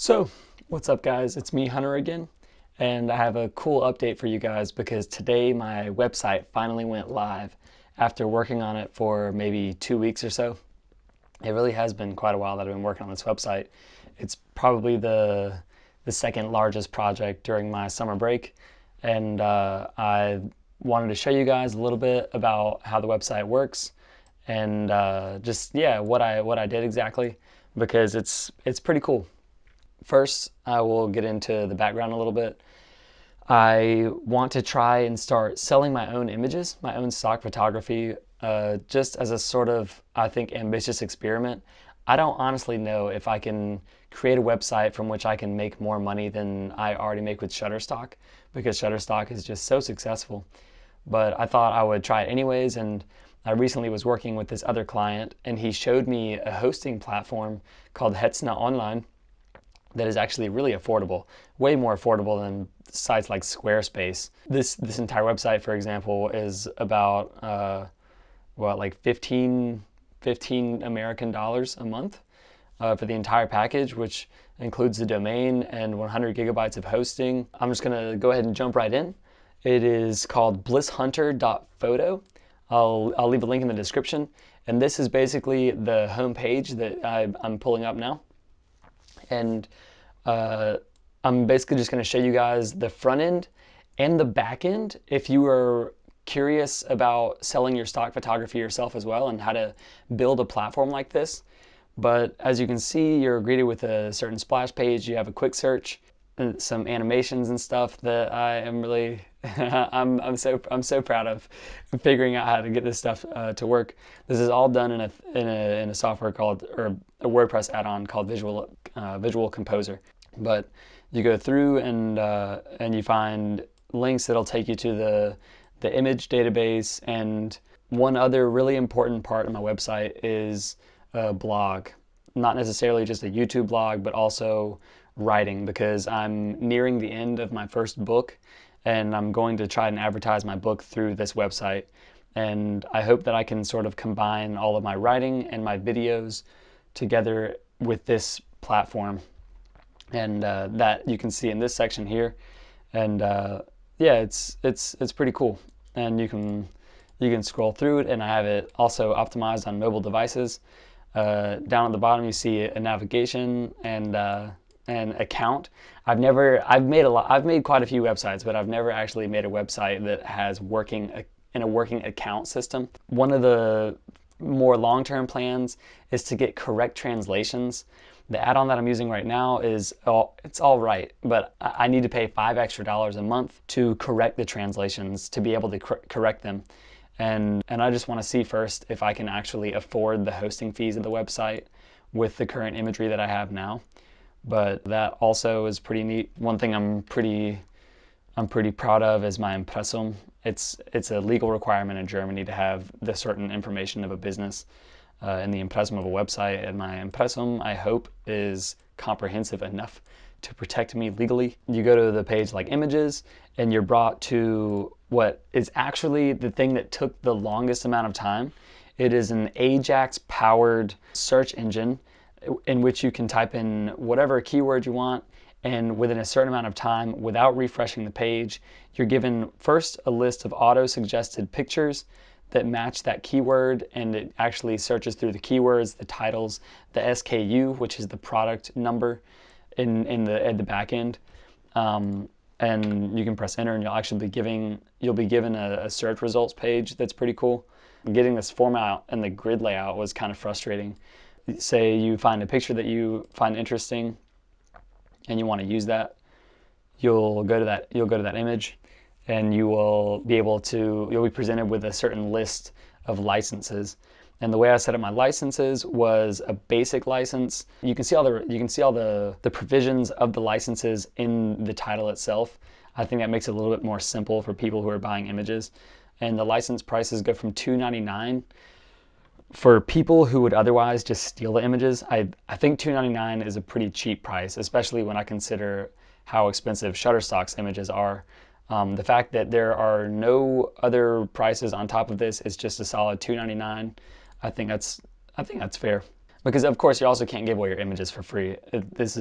So, what's up guys? It's me, Hunter again, and I have a cool update for you guys because today my website finally went live after working on it for maybe 2 weeks or so. It really has been quite a while that I've been working on this website. It's probably the second largest project during my summer break, and I wanted to show you guys a little bit about how the website works and just what I did exactly because it's pretty cool. First, I will get into the background a little bit. I want to try and start selling my own images, my own stock photography, just as a sort of, I think, ambitious experiment. I don't honestly know if I can create a website from which I can make more money than I already make with Shutterstock, because Shutterstock is just so successful. But I thought I would try it anyways, and I recently was working with this other client, and he showed me a hosting platform called Hetzna Online that is actually really affordable, way more affordable than sites like Squarespace. This entire website, for example, is about like 15 American dollars a month for the entire package, which includes the domain and 100 gigabytes of hosting. I'm just gonna go ahead and jump right in. It is called blisshunter.photo. I'll leave a link in the description, and this is basically the home page that I'm pulling up now. And I'm basically just going to show you guys the front end and the back end if you are curious about selling your stock photography yourself as well and how to build a platform like this. But as you can see, you're greeted with a certain splash page. You have a quick search, and some animations and stuff that I am really I'm so proud of figuring out how to get this stuff to work. This is all done in a software called, or a WordPress add-on called Visual Composer. But you go through and you find links that'll take you to the image database. And one other really important part of my website is a blog, not necessarily just a YouTube blog, but also writing, because I'm nearing the end of my first book and I'm going to try and advertise my book through this website. And I hope that I can sort of combine all of my writing and my videos together with this platform. And that you can see in this section here. And yeah, it's pretty cool. And you can scroll through it, and I have it also optimized on mobile devices. Down at the bottom, you see a navigation and an account. I've made quite a few websites, but I've never actually made a website that has a working account system. One of the more long-term plans is to get correct translations. The add-on that I'm using right now it's all right, but I need to pay $5 extra a month to correct the translations, to be able to correct them. And I just want to see first if I can actually afford the hosting fees of the website with the current imagery that I have now. But that also is pretty neat. One thing I'm pretty proud of is my Impressum. It's a legal requirement in Germany to have the certain information of a business in the Impressum of a website. And my Impressum, I hope, is comprehensive enough to protect me legally. You go to the page like images, and you're brought to what is actually the thing that took the longest amount of time. It is an Ajax-powered search engine in which you can type in whatever keyword you want, and within a certain amount of time, without refreshing the page, you're given first a list of auto-suggested pictures that match that keyword, and it actually searches through the keywords, the titles, the SKU, which is the product number at the back end. And you can press enter, and you'll be given a search results page that's pretty cool. Getting this format and the grid layout was kind of frustrating. Say you find a picture that you find interesting and you want to use that, you'll go to that image, and you'll be presented with a certain list of licenses. And the way I set up my licenses was a basic license. You can see all the provisions of the licenses in the title itself. I think that makes it a little bit more simple for people who are buying images. And the license prices go from $2.99 for people who would otherwise just steal the images. I think $2.99 is a pretty cheap price, especially when I consider how expensive Shutterstock's images are. The fact that there are no other prices on top of this is just a solid $2.99. I think that's fair. because of course you also can't give away your images for free. It's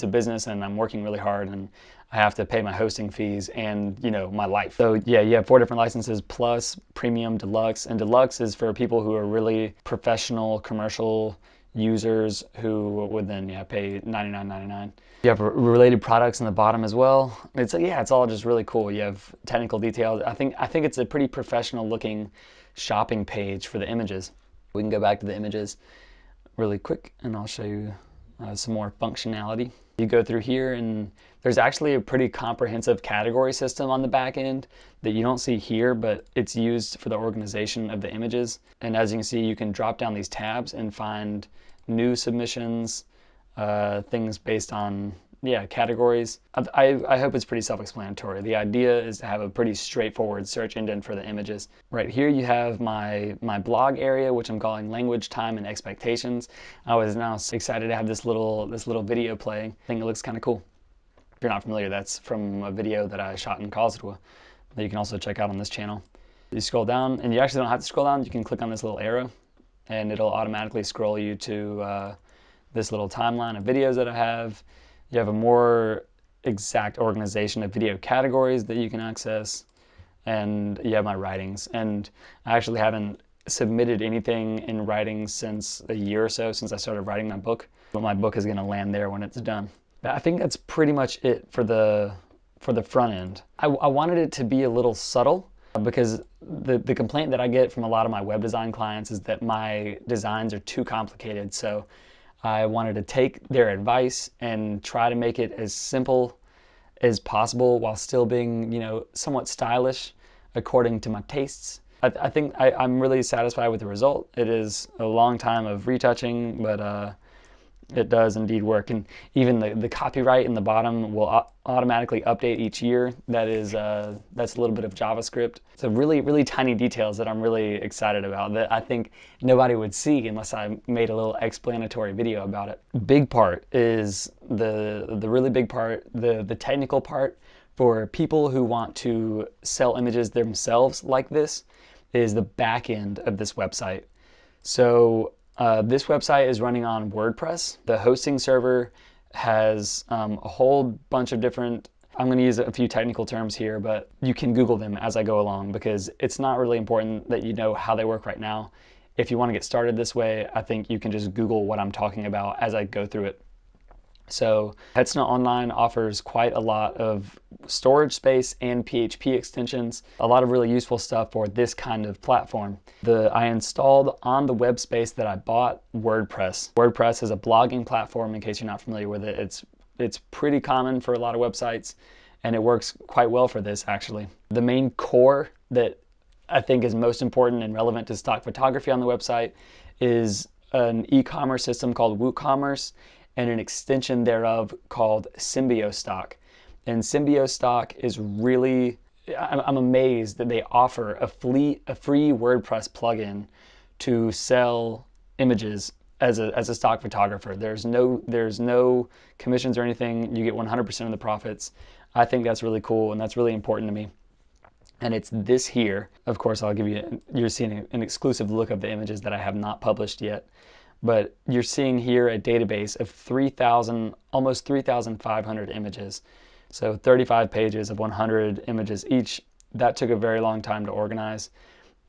a business, and I'm working really hard, and I have to pay my hosting fees and, you know, my life. So yeah, you have 4 different licenses: Plus, Premium, Deluxe. And Deluxe is for people who are really professional commercial users who would then pay $99.99. You have related products in the bottom as well. It's all just really cool. You have technical details. I think it's a pretty professional looking shopping page for the images. We can go back to the images really quick, and I'll show you some more functionality. You go through here, and there's actually a pretty comprehensive category system on the back end that you don't see here, but it's used for the organization of the images. And as you can see, you can drop down these tabs and find new submissions, things based on categories. I hope it's pretty self-explanatory. The idea is to have a pretty straightforward search engine for the images. Right here you have my blog area, which I'm calling Language, Time, and Expectations. I was now excited to have this little video playing. I think it looks kind of cool. If you're not familiar, that's from a video that I shot in Karlsruhe that you can also check out on this channel. You scroll down, and you actually don't have to scroll down. You can click on this little arrow, and it'll automatically scroll you to this little timeline of videos that I have. You have a more exact organization of video categories that you can access, and you have my writings. And I actually haven't submitted anything in writing since a year or so, since I started writing my book, but my book is going to land there when it's done. I think that's pretty much it for the front end. I wanted it to be a little subtle, because the complaint that I get from a lot of my web design clients is that my designs are too complicated. So I wanted to take their advice and try to make it as simple as possible while still being, you know, somewhat stylish according to my tastes. I think I'm really satisfied with the result. It is a long time of retouching, but it does indeed work. And even the copyright in the bottom will automatically update each year. That's a little bit of JavaScript. So really tiny details that I'm really excited about that I think nobody would see unless I made a little explanatory video about it. Big part is the really big part, the technical part for people who want to sell images themselves like this, is the back end of this website. So this website is running on WordPress. The hosting server has a whole bunch of different, I'm going to use a few technical terms here, but you can Google them as I go along, because it's not really important that you know how they work right now. If you want to get started this way, I think you can just Google what I'm talking about as I go through it. So Hetzner Online offers quite a lot of storage space and PHP extensions, a lot of really useful stuff for this kind of platform. I installed on the web space that I bought WordPress. WordPress is a blogging platform, in case you're not familiar with it. It's pretty common for a lot of websites, and it works quite well for this actually. The main core that I think is most important and relevant to stock photography on the website is an e-commerce system called WooCommerce, and an extension thereof called SymbioStock. And SymbioStock is really, I'm amazed that they offer a free WordPress plugin to sell images as a stock photographer. There's no commissions or anything. You get 100% of the profits. I think that's really cool, and that's really important to me. And it's this here. Of course, you're seeing an exclusive look of the images that I have not published yet. But you're seeing here a database of almost 3,500 images. So 35 pages of 100 images each. That took a very long time to organize.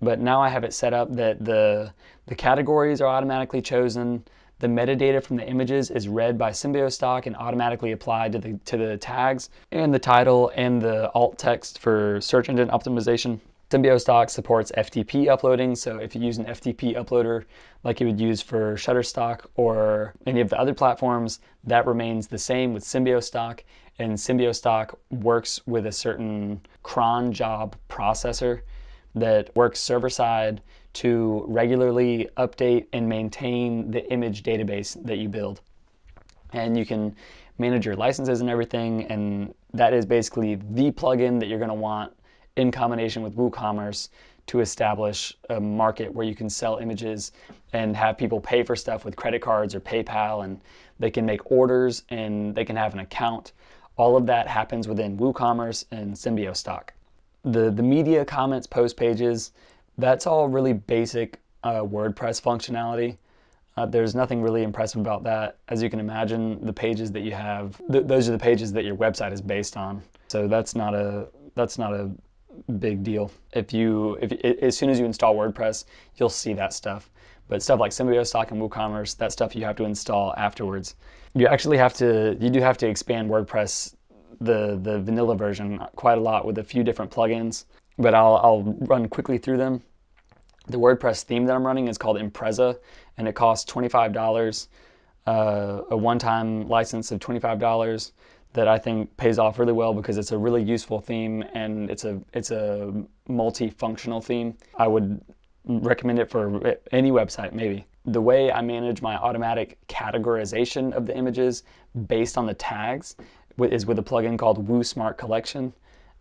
But now I have it set up that the categories are automatically chosen. The metadata from the images is read by SymbioStock and automatically applied to the tags, and the title and the alt text for search engine optimization. SymbioStock supports FTP uploading, so if you use an FTP uploader like you would use for Shutterstock or any of the other platforms, that remains the same with SymbioStock. And SymbioStock works with a certain cron job processor that works server-side to regularly update and maintain the image database that you build. And you can manage your licenses and everything, and that is basically the plugin that you're going to want in combination with WooCommerce to establish a market where you can sell images and have people pay for stuff with credit cards or PayPal, and they can make orders and they can have an account. All of that happens within WooCommerce and SymbioStock. The media, comments, post pages, that's all really basic WordPress functionality. There's nothing really impressive about that. As you can imagine, the pages that you have, those are the pages that your website is based on. So that's not a big deal. If as soon as you install WordPress, you'll see that stuff. But stuff like Symbiostock and WooCommerce, that stuff you have to install afterwards. You do have to expand WordPress, the vanilla version, quite a lot with a few different plugins. But I'll run quickly through them. The WordPress theme that I'm running is called Impreza, and it costs $25, a one-time license of $25 that I think pays off really well because it's a really useful theme and it's a multifunctional theme. I would recommend it for any website, maybe. The way I manage my automatic categorization of the images based on the tags is with a plugin called Woo Smart Collection.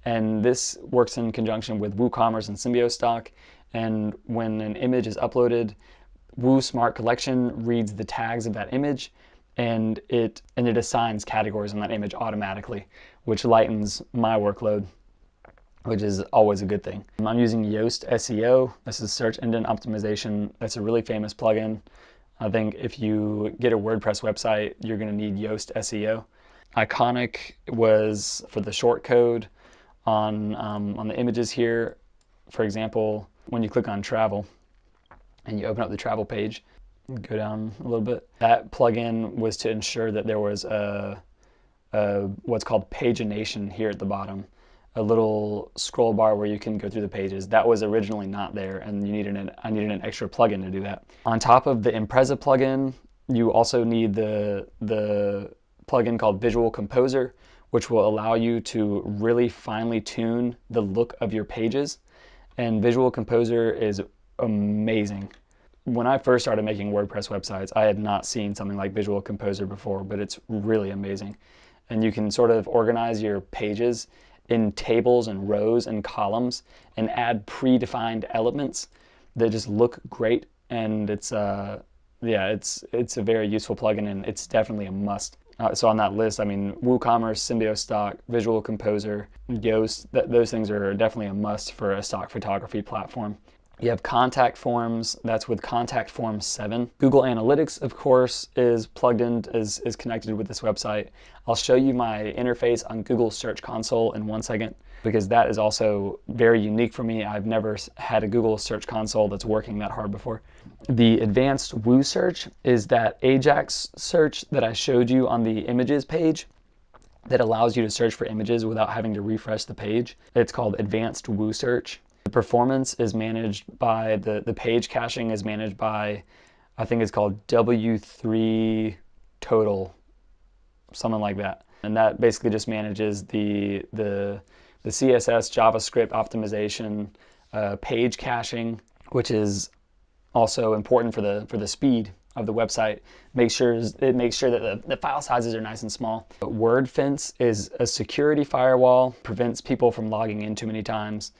And this works in conjunction with WooCommerce and Symbiostock. And when an image is uploaded, Woo Smart Collection reads the tags of that image, and it assigns categories on that image automatically, which lightens my workload, which is always a good thing. I'm using Yoast SEO. This is search engine optimization. That's a really famous plugin. I think if you get a WordPress website, you're going to need Yoast SEO. Iconic was for the short code on the images here. For example, when you click on travel and you open up the travel page, go down a little bit. That plugin was to ensure that there was a what's called pagination here at the bottom, a little scroll bar where you can go through the pages. That was originally not there, and I needed an extra plugin to do that. On top of the Impreza plugin, you also need the plugin called Visual Composer, which will allow you to really finely tune the look of your pages. And Visual Composer is amazing. When I first started making WordPress websites, I had not seen something like Visual Composer before, but it's really amazing. And you can sort of organize your pages in tables and rows and columns and add predefined elements that just look great. And it's a very useful plugin, and it's definitely a must. So on that list, I mean, WooCommerce, Symbiostock, Visual Composer, Yoast, those things are definitely a must for a stock photography platform. You have contact forms, that's with Contact Form 7. Google Analytics, of course, is plugged in, is connected with this website. I'll show you my interface on Google Search Console in 1 second, because that is also very unique for me. I've never had a Google Search Console that's working that hard before. The advanced Woo search is that Ajax search that I showed you on the images page that allows you to search for images without having to refresh the page. It's called Advanced Woo Search. The performance is managed by, the page caching is managed by, I think it's called W3 Total, something like that. And that basically just manages the CSS, JavaScript optimization, page caching, which is also important for the speed of the website. It makes sure that the file sizes are nice and small. WordFence is a security firewall, prevents people from logging in too many times,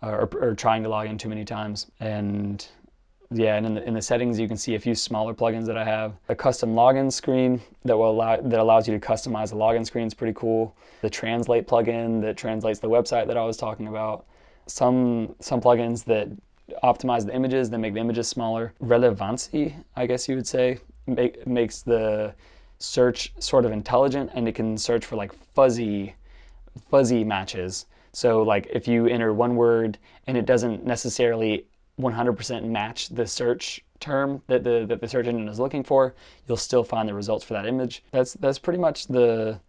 or trying to log in too many times. And yeah, and in the settings you can see a few smaller plugins that I have. A custom login screen that allows you to customize the login screen is pretty cool. The Translate plugin that translates the website that I was talking about. Some plugins that optimize the images, that make the images smaller. Relevancy, I guess you would say, makes the search sort of intelligent, and it can search for like fuzzy matches. So like if you enter one word and it doesn't necessarily 100% match the search term that the search engine is looking for, you'll still find the results for that image. That's pretty much the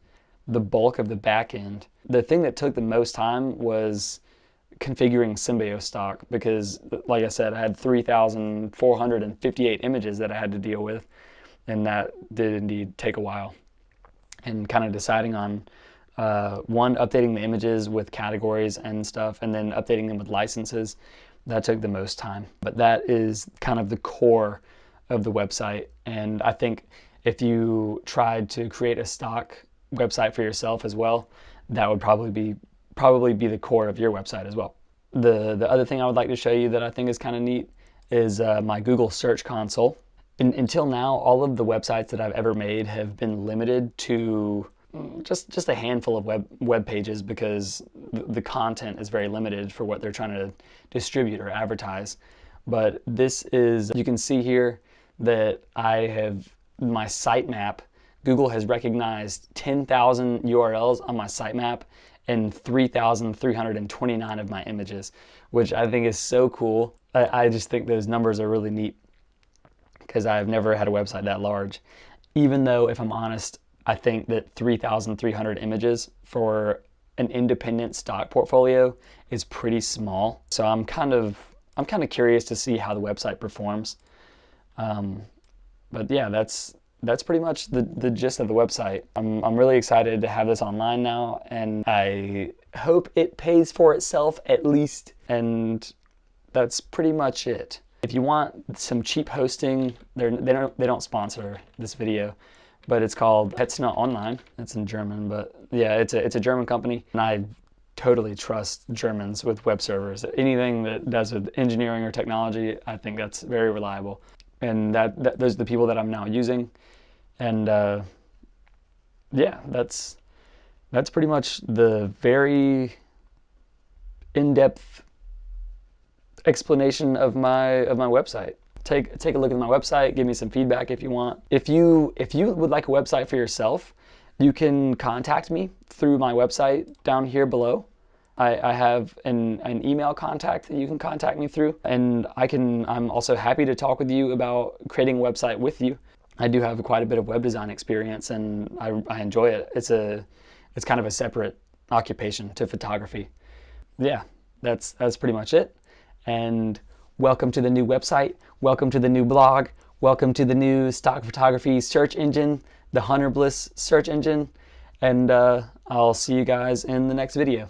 bulk of the back end. The thing that took the most time was configuring Symbiostock, because like I said, I had 3,458 images that I had to deal with, and that did indeed take a while. And kind of deciding on one, updating the images with categories and stuff, and then updating them with licenses, that took the most time. But that is kind of the core of the website. And I think if you tried to create a stock website for yourself as well, that would probably be the core of your website as well. The other thing I would like to show you that I think is kind of neat is my Google Search Console. Until now, all of the websites that I've ever made have been limited to just a handful of web pages, because the content is very limited for what they're trying to distribute or advertise. But this is, you can see here, that my sitemap, Google has recognized 10,000 URLs on my sitemap and 3,329 of my images, which I think is so cool. I just think those numbers are really neat because I've never had a website that large. Even though, if I'm honest, I think that 3,300 images for an independent stock portfolio is pretty small. So I'm kind of curious to see how the website performs. But yeah, that's pretty much the gist of the website. I'm really excited to have this online now, and I hope it pays for itself at least. And that's pretty much it. If you want some cheap hosting, they don't sponsor this video, but it's called Hetzner Online. It's in German, but yeah, it's a German company, and I totally trust Germans with web servers. Anything that does with engineering or technology, I think that's very reliable. And those are the people that I'm now using. And yeah, that's pretty much the very in-depth explanation of my website. Take a look at my website. Give me some feedback if you want. If you would like a website for yourself, you can contact me through my website down here below. I have an email contact that you can contact me through, and I'm also happy to talk with you about creating a website with you. I do have quite a bit of web design experience, and I enjoy it. It's kind of a separate occupation to photography. Yeah, that's pretty much it. And welcome to the new website. Welcome to the new blog. Welcome to the new stock photography search engine, the Bliss search engine. And I'll see you guys in the next video.